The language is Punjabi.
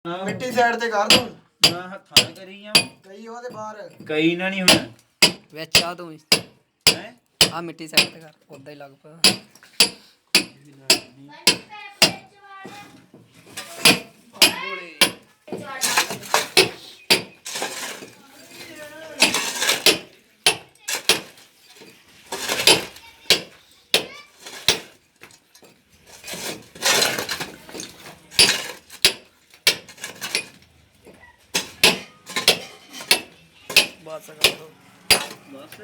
ਮਿੱਟੀ ਸਾਈਡ ਤੇ ਕਰ ਦੂੰ ਮੈਂ ਹੱਥਾਂ ਨਾਲ ਕਰੀ ਆ ਕਈ ਉਹਦੇ ਬਾਹਰ ਕਈ ਨਾ ਨਹੀਂ ਹੁਣ ਵਿੱਚ ਆ ਤੂੰ ਹੈ ਆ ਮਿੱਟੀ ਸਾਈਡ ਤੇ ਕਰ ਉਦਾਂ ਹੀ ਲੱਗ ਪਿਆ ਬਸ ਕਰ ਦੋ ਬਸ